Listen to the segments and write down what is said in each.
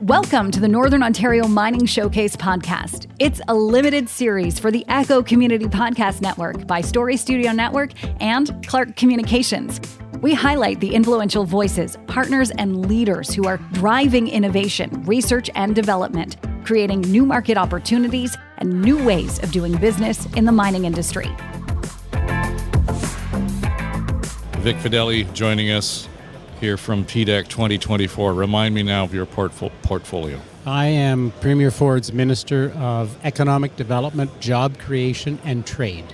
Welcome to the Northern Ontario Mining Showcase podcast. It's a limited series for the Echo Community Podcast Network by Story Studio Network and Clark Communications. We highlight the influential voices, partners, and leaders who are driving innovation, research, and development, creating new market opportunities and new ways of doing business in the mining industry. Vic Fedeli joining us here from PDAC 2024. Remind me now of your portfolio. I am Premier Ford's Minister of Economic Development, Job Creation, and Trade.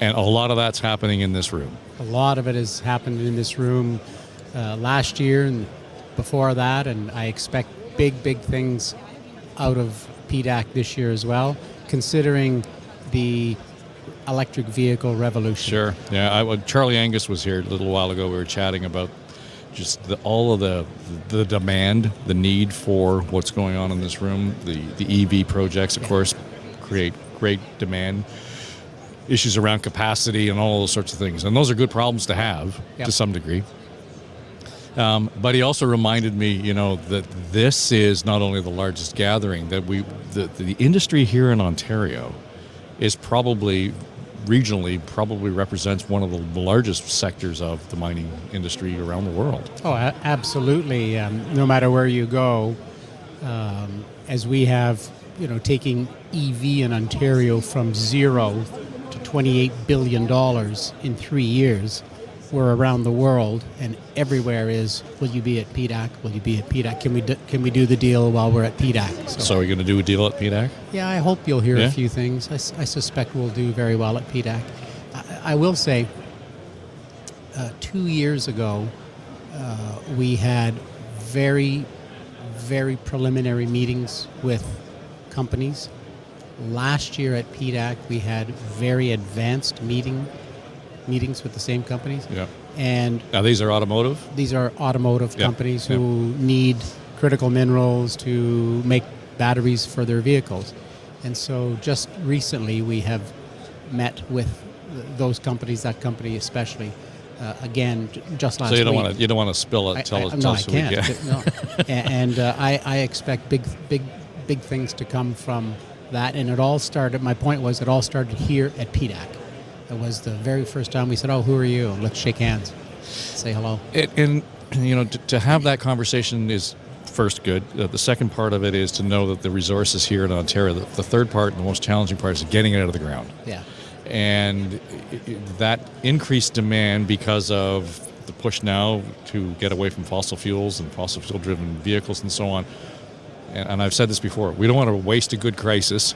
And a lot of that's happening in this room. A lot of it has happened in this room last year and before that, and I expect big things out of PDAC this year as well, considering the electric vehicle revolution. Sure. Yeah. Charlie Angus was here a little while ago. We were chatting about just all of the demand, the need for what's going on in this room. The EV projects, of course, create great demand. Issues around capacity and all those sorts of things. And those are good problems to have to some degree. But he also reminded me, that this is not only the largest gathering, that the industry here in Ontario is regionally represents one of the largest sectors of the mining industry around the world. Oh, absolutely. No matter where you go, as we have, taking EV in Ontario from zero to $28 billion in 3 years, we're around the world, and everywhere is, will you be at PDAC? Will you be at PDAC? Can we do the deal while we're at PDAC? So are we going to do a deal at PDAC? Yeah, I hope you'll hear a few things. I suspect we'll do very well at PDAC. I will say, 2 years ago, we had very preliminary meetings with companies. Last year at PDAC, we had very advanced meetings with the same companies. Yeah. And now these are automotive? These are automotive companies who need critical minerals to make batteries for their vehicles. And so just recently we have met with those companies, that company especially, again, just last week. So you don't want to spill it, tell us. No, I can't. No. And I expect big things to come from that. And it all started here at PDAC. It was the very first time we said, "Oh, who are you? Let's shake hands, say hello." To have that conversation is first good. The second part of it is to know that the resources here in Ontario. The third part, and the most challenging part, is getting it out of the ground. Yeah. And that increased demand because of the push now to get away from fossil fuels and fossil fuel-driven vehicles and so on. And I've said this before: we don't want to waste a good crisis.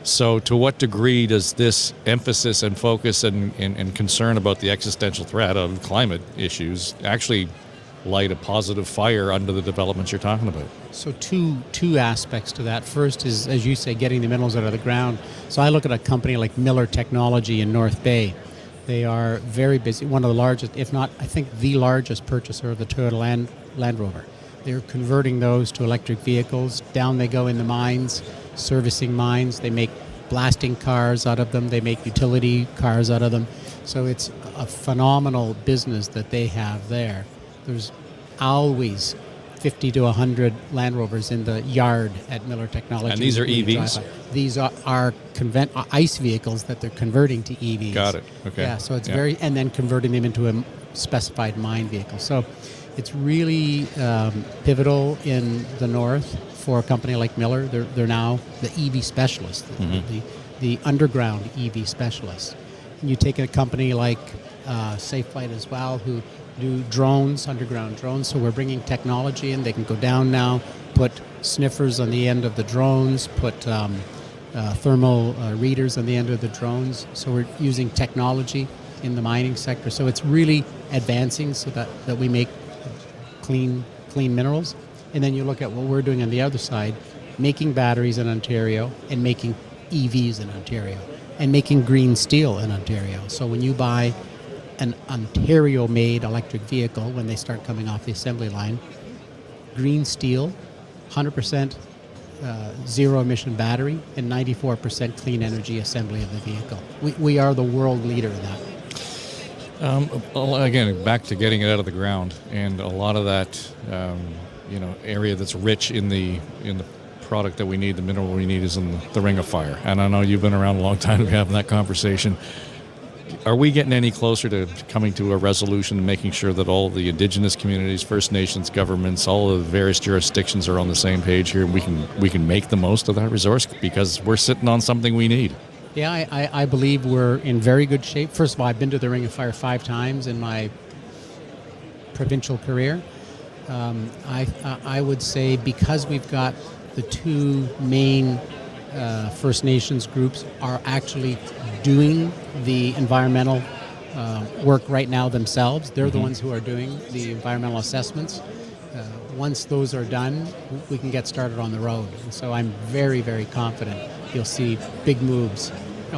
So to what degree does this emphasis and focus and concern about the existential threat of climate issues actually light a positive fire under the developments you're talking about? So two aspects to that. First is, as you say, getting the minerals out of the ground. So I look at a company like Miller Technology in North Bay. They are very busy, one of the largest, if not, I think the largest purchaser of the Toyota Land Rover. They're converting those to electric vehicles. Down they go in the mines, servicing mines. They make blasting cars out of them. They make utility cars out of them. So it's a phenomenal business that they have there. There's always 50 to 100 Land Rovers in the yard at Miller Technology. And these are EVs? These are ICE vehicles that they're converting to EVs. Got it. Okay. Yeah, so it's and then converting them into a specified mine vehicle. So it's really pivotal in the north for a company like Miller. They're now the EV specialist, the underground EV specialist. And you take a company like Safelite as well, who do drones, underground drones. So we're bringing technology in. They can go down now, put sniffers on the end of the drones, put thermal readers on the end of the drones. So we're using technology in the mining sector. So it's really advancing so that we make clean minerals. And then you look at what we're doing on the other side, making batteries in Ontario and making EVs in Ontario and making green steel in Ontario. So when you buy an Ontario-made electric vehicle, when they start coming off the assembly line, green steel, 100% zero-emission battery, and 94% clean energy assembly of the vehicle. We are the world leader in that. Again, back to getting it out of the ground, and a lot of that area that's rich in the product that we need, the mineral we need is in the Ring of Fire. And I know you've been around a long time to be having that conversation. Are we getting any closer to coming to a resolution and making sure that all the Indigenous communities, First Nations governments, all of the various jurisdictions are on the same page here, and we can make the most of that resource because we're sitting on something we need? Yeah, I believe we're in very good shape. First of all, I've been to the Ring of Fire 5 times in my provincial career. I would say because we've got the two main First Nations groups are actually doing the environmental work right now themselves. They're the ones who are doing the environmental assessments. Once those are done, we can get started on the road. And so I'm very, very confident you'll see big moves.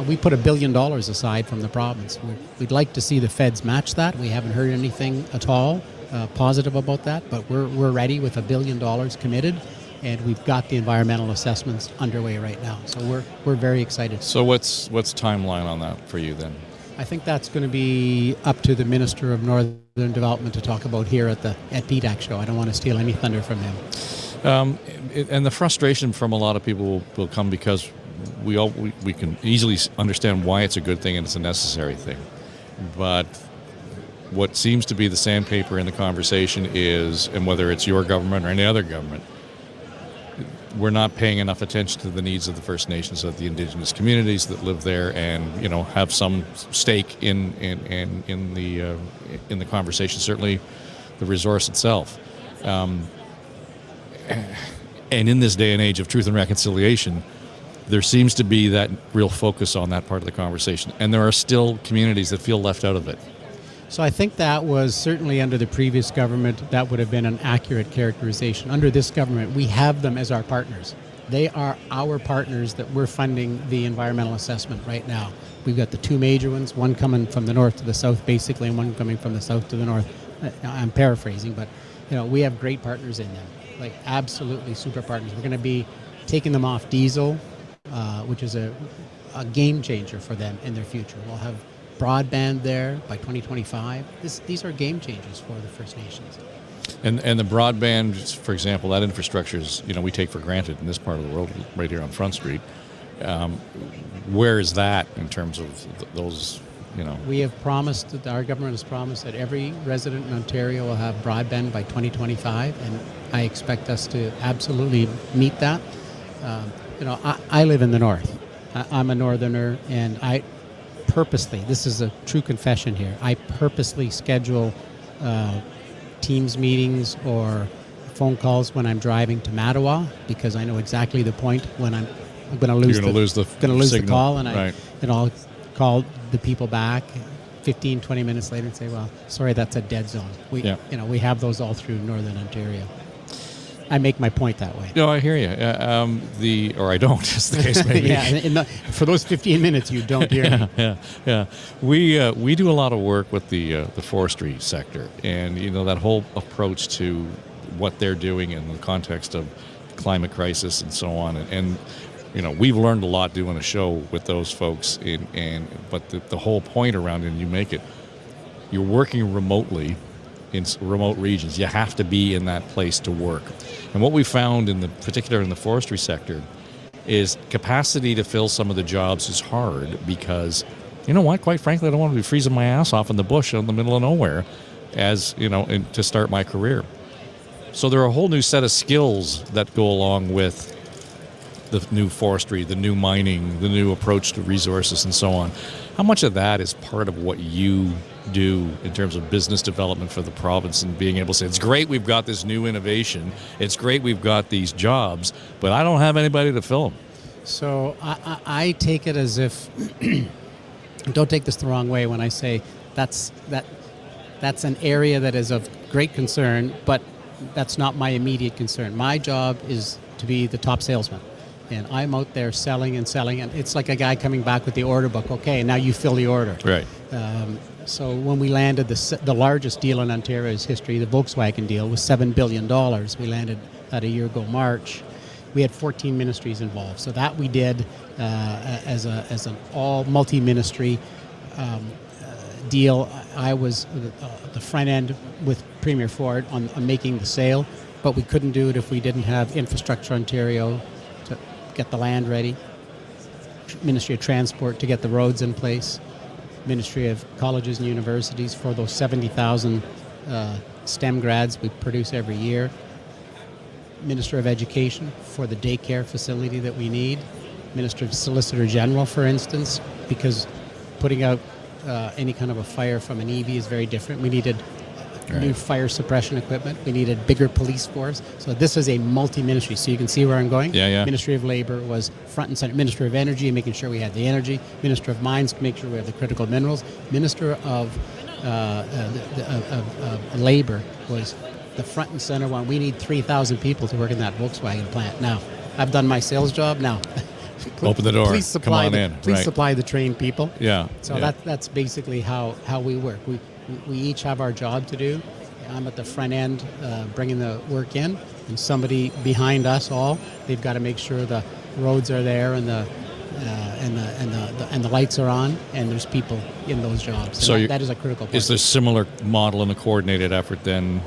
We put $1 billion aside from the province. We'd like to see the feds match that. We haven't heard anything at all positive about that, but we're ready with $1 billion committed. And we've got the environmental assessments underway right now. So we're very excited. So what's timeline on that for you then? I think that's going to be up to the Minister of Northern Development to talk about here at PDAC show. I don't want to steal any thunder from him. And the frustration from a lot of people will come because we can easily understand why it's a good thing and it's a necessary thing. But what seems to be the sandpaper in the conversation is, and whether it's your government or any other government, we're not paying enough attention to the needs of the First Nations, of the Indigenous communities that live there, and have some stake in the conversation. Certainly, the resource itself. And in this day and age of truth and reconciliation, there seems to be that real focus on that part of the conversation, and there are still communities that feel left out of it. So I think that was certainly under the previous government, that would have been an accurate characterization. Under this government, we have them as our partners. They are our partners that we're funding the environmental assessment right now. We've got the two major ones, one coming from the north to the south basically, and one coming from the south to the north. I'm paraphrasing, but we have great partners in them, like absolutely super partners. We're going to be taking them off diesel, which is a game changer for them in their future. We'll have broadband there by 2025. These are game changers for the First Nations. And the broadband, for example, that infrastructure is, we take for granted in this part of the world, right here on Front Street. Where is that in terms of those, We have promised, our government has promised that every resident in Ontario will have broadband by 2025, and I expect us to absolutely meet that. I live in the north. I'm a northerner, and I purposely, this is a true confession here, I purposely schedule Teams meetings or phone calls when I'm driving to Mattawa, because I know exactly the point when I'm going to lose the call, and right. I'll call the people back 15, 20 minutes later and say, well, sorry, that's a dead zone. We have those all through Northern Ontario. I make my point that way. No, I hear you. Or I don't, as the case may be. Yeah, for those 15 minutes, you don't hear me. Yeah. We do a lot of work with the forestry sector, and that whole approach to what they're doing in the context of climate crisis and so on. And we've learned a lot doing a show with those folks. But the whole point around it, and you make it, you're working remotely in remote regions. You have to be in that place to work. And what we found, particularly in the forestry sector, is capacity to fill some of the jobs is hard because, quite frankly, I don't want to be freezing my ass off in the bush in the middle of nowhere to start my career. So there are a whole new set of skills that go along with the new forestry, the new mining, the new approach to resources and so on. How much of that is part of what you do in terms of business development for the province and being able to say, it's great we've got this new innovation, it's great we've got these jobs, but I don't have anybody to fill them? So I take it as if, don't take this the wrong way when I say that's an area that is of great concern, but that's not my immediate concern. My job is to be the top salesman. And I'm out there selling, and it's like a guy coming back with the order book. Okay, now you fill the order. Right. So when we landed the largest deal in Ontario's history, the Volkswagen deal, was $7 billion. We landed that a year ago, March. We had 14 ministries involved. So that we did as an all multi-ministry deal. I was the front end with Premier Ford on making the sale. but we couldn't do it if we didn't have Infrastructure Ontario to get the land ready, Ministry of Transport to get the roads in place, Ministry of Colleges and Universities for those 70,000 STEM grads we produce every year, Minister of Education for the daycare facility that we need, Minister of Solicitor General, for instance, because putting out any kind of a fire from an EV is very different. We needed new fire suppression equipment. We needed bigger police force. So this is a multi-ministry. So you can see where I'm going. Yeah. Ministry of Labor was front and center. Minister of Energy, making sure we had the energy. Minister of Mines, to make sure we have the critical minerals. Minister of Labor was the front and center one. We need 3,000 people to work in that Volkswagen plant. Now, I've done my sales job. Now, open the door. Please supply Come on in. Please supply the trained people. Yeah. So that's basically how we work. We each have our job to do. I'm at the front end bringing the work in, and somebody behind us all, they've got to make sure the roads are there and the lights are on, and there's people in those jobs. So that is a critical part. Is there a similar model and a coordinated effort then?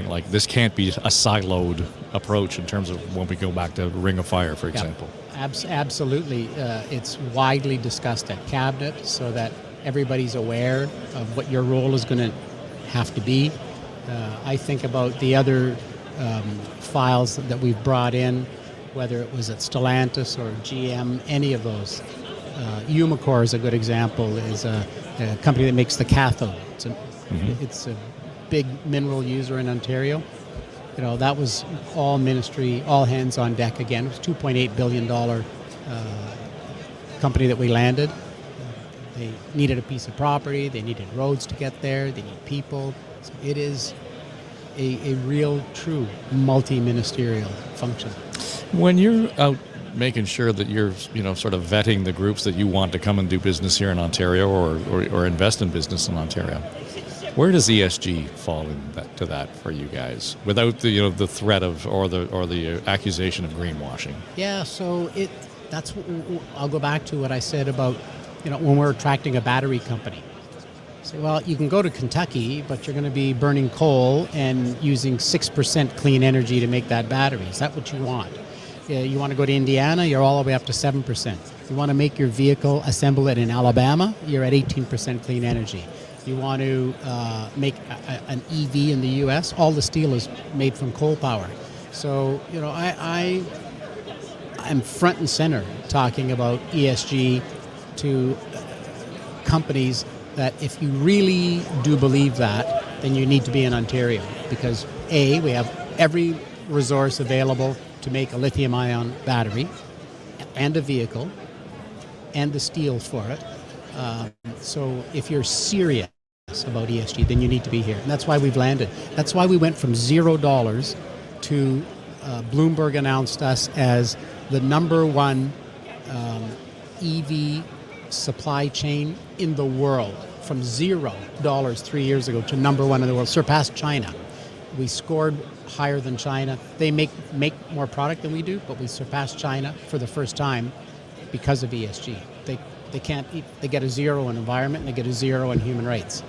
Like this can't be a siloed approach in terms of when we go back to Ring of Fire, for example. Absolutely. It's widely discussed at Cabinet so that everybody's aware of what your role is going to have to be. I think about the other files that we've brought in, whether it was at Stellantis or GM, any of those. Umicore is a good example, is a company that makes the cathode. It's a big mineral user in Ontario. That was all ministry, all hands on deck again. It was a $2.8 billion company that we landed. They needed a piece of property, they needed roads to get there, they need people. So it is a real, true multi-ministerial function. When you're out making sure that you're, sort of vetting the groups that you want to come and do business here in Ontario or invest in business in Ontario, where does ESG fall to that for you guys, without the threat of or the accusation of greenwashing? Yeah, so I'll go back to what I said about when we're attracting a battery company. Say, well, you can go to Kentucky, but you're going to be burning coal and using 6% clean energy to make that battery. Is that what you want? You want to go to Indiana, you're all the way up to 7%. You want to make your vehicle, assemble it in Alabama, you're at 18% clean energy. You want to make an EV in the U.S., all the steel is made from coal power. So, I'm front and center talking about ESG to companies that if you really do believe that, then you need to be in Ontario because A, we have every resource available to make a lithium-ion battery and a vehicle and the steel for it. So if you're serious about ESG, then you need to be here. And that's why we've landed. That's why we went from $0 to Bloomberg announced us as the #1 EV supply chain in the world, from $0 3 years ago to #1 in the world, surpassed China. We scored higher than China. They make more product than we do, but we surpassed China for the first time because of ESG. They can't eat, they get a 0 in environment and they get a 0 in human rights.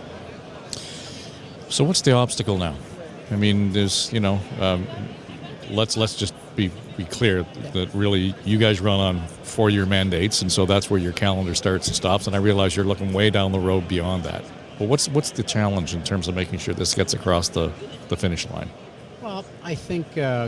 So what's the obstacle now? I mean, there's, let's just be clear that really you guys run on 4-year mandates, and so that's where your calendar starts and stops, and I realize you're looking way down the road beyond that. But what's the challenge in terms of making sure this gets across the finish line? Well, I think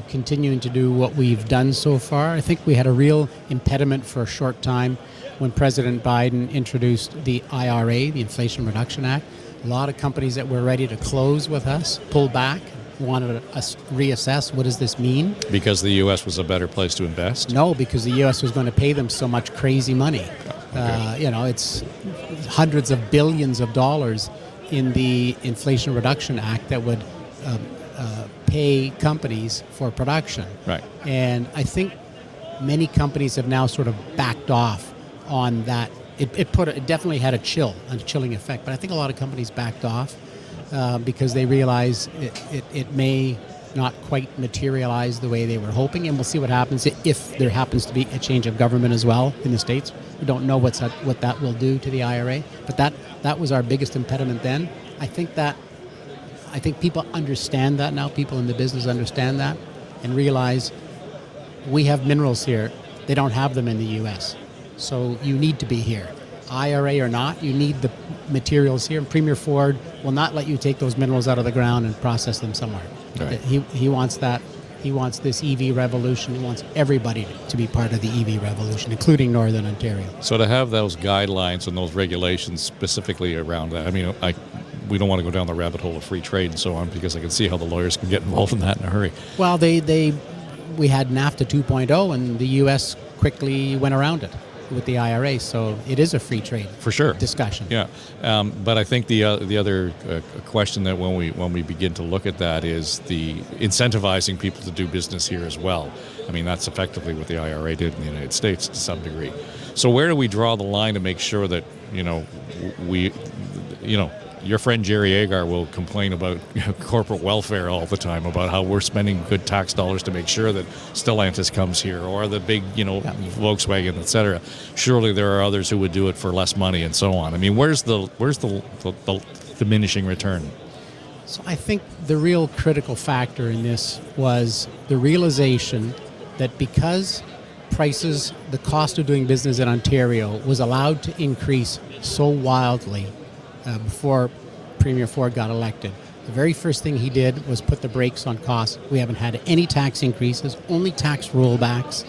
continuing to do what we've done so far. I think we had a real impediment for a short time when President Biden introduced the IRA, the Inflation Reduction Act. A lot of companies that were ready to close with us pulled back, wanted us to reassess what does this mean. Because the U.S. was a better place to invest? No, because the U.S. was going to pay them so much crazy money. Okay. It's hundreds of billions of dollars in the Inflation Reduction Act that would pay companies for production. Right. And I think many companies have now sort of backed off on that. It definitely had a chilling effect, but I think a lot of companies backed off because they realize it may not quite materialize the way they were hoping, and we'll see what happens if there happens to be a change of government as well in the States. We don't know what that will do to the IRA, but that was our biggest impediment then. I think that I think people understand that now. People in the business understand that and realize we have minerals here. They don't have them in the U.S. So you need to be here. IRA or not, you need the materials here. And Premier Ford will not let you take those minerals out of the ground and process them somewhere. Right. He wants that. He wants this EV revolution. He wants everybody to be part of the EV revolution, including Northern Ontario. So to have those guidelines and those regulations specifically around that, I mean, we don't want to go down the rabbit hole of free trade and so on, because I can see how the lawyers can get involved in that in a hurry. Well, we had NAFTA 2.0, and the U.S. quickly went around it with the IRA. So it is a free trade For sure. discussion. Yeah, but I think the other question that when we begin to look at that is the incentivizing people to do business here as well. I mean, that's effectively what the IRA did in the United States to some degree. So where do we draw the line to make sure that your friend Jerry Agar will complain about corporate welfare all the time, about how we're spending good tax dollars to make sure that Stellantis comes here, or the big, Volkswagen, etc. Surely there are others who would do it for less money and so on. I mean, where's the diminishing return? So I think the real critical factor in this was the realization that because prices, the cost of doing business in Ontario was allowed to increase so wildly before Premier Ford got elected. The very first thing he did was put the brakes on costs. We haven't had any tax increases, only tax rollbacks.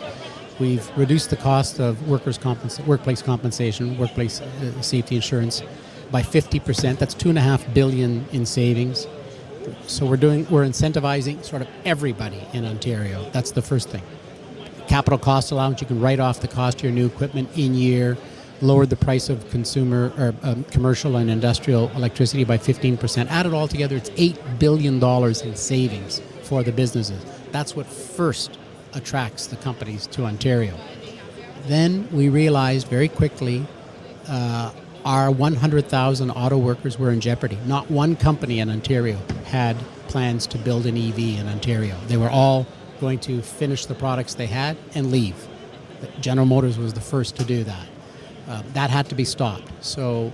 We've reduced the cost of workplace compensation, workplace safety insurance by 50%. That's $2.5 billion in savings. So we're incentivizing sort of everybody in Ontario. That's the first thing. Capital cost allowance, you can write off the cost of your new equipment in year. Lowered the price of commercial and industrial electricity by 15%. Added all together, it's $8 billion in savings for the businesses. That's what first attracts the companies to Ontario. Then we realized very quickly our 100,000 auto workers were in jeopardy. Not one company in Ontario had plans to build an EV in Ontario. They were all going to finish the products they had and leave. General Motors was the first to do that. That had to be stopped. So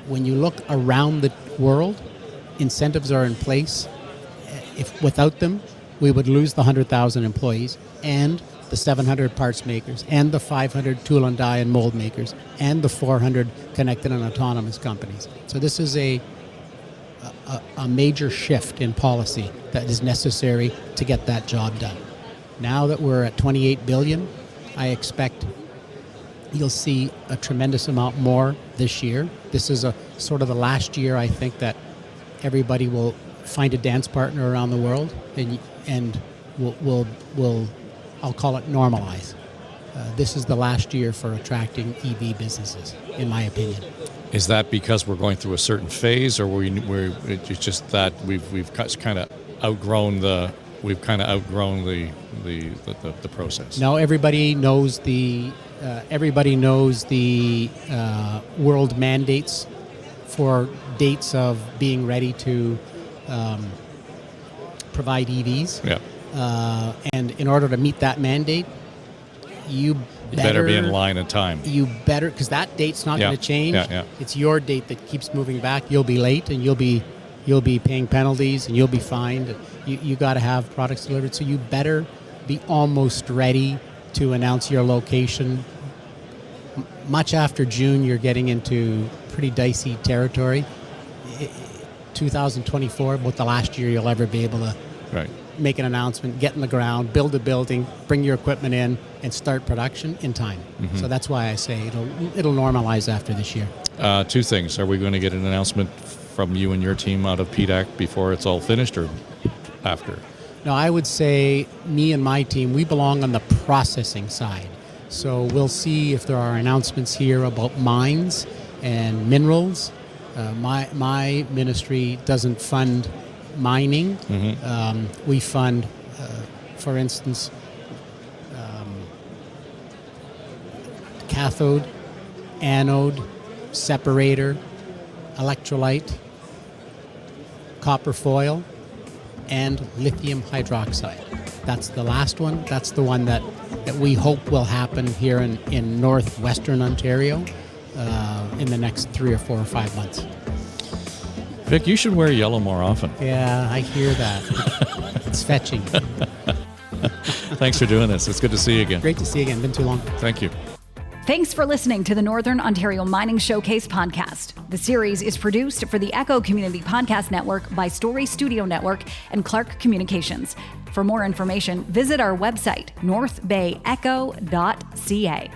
when you look around the world, incentives are in place. If without them, we would lose the 100,000 employees and the 700 parts makers and the 500 tool and die and mold makers and the 400 connected and autonomous companies. So this is a major shift in policy that is necessary to get that job done. Now that we're at 28 billion, I expect you'll see a tremendous amount more this year. This is a sort of the last year, I think, that everybody will find a dance partner around the world, and will I'll call it normalize. This is the last year for attracting EV businesses, in my opinion. Is that because we're going through a certain phase, or it's just that we've kind of outgrown the process? No, everybody knows the world mandates for dates of being ready to provide EVs. Yeah. And in order to meet that mandate, you better be in line in time. You better, because that date's not going to change. Yeah. It's your date that keeps moving back. You'll be late, and you'll be paying penalties, and you'll be fined. You got to have products delivered, so you better be almost ready to announce your location. Much after June, you're getting into pretty dicey territory. 2024, about the last year you'll ever be able to make an announcement, get in the ground, build a building, bring your equipment in, and start production in time. Mm-hmm. So that's why I say it'll normalize after this year. Two things. Are we going to get an announcement from you and your team out of PDAC before it's all finished, or after? No, I would say me and my team, we belong on the processing side. So we'll see if there are announcements here about mines and minerals. My ministry doesn't fund mining. Mm-hmm. We fund, for instance, cathode, anode, separator, electrolyte, copper foil, and lithium hydroxide. That's the last one. That's the one that we hope will happen here in northwestern Ontario in the next 3 or 4 or 5 months. Vic, you should wear yellow more often. Yeah, I hear that. It's fetching. Thanks for doing this. It's good to see you again. Great to see you again. Been too long. Thank you. Thanks for listening to the Northern Ontario Mining Showcase podcast. The series is produced for the Echo Community Podcast Network by Story Studio Network and Clark Communications. For more information, visit our website, northbayecho.ca.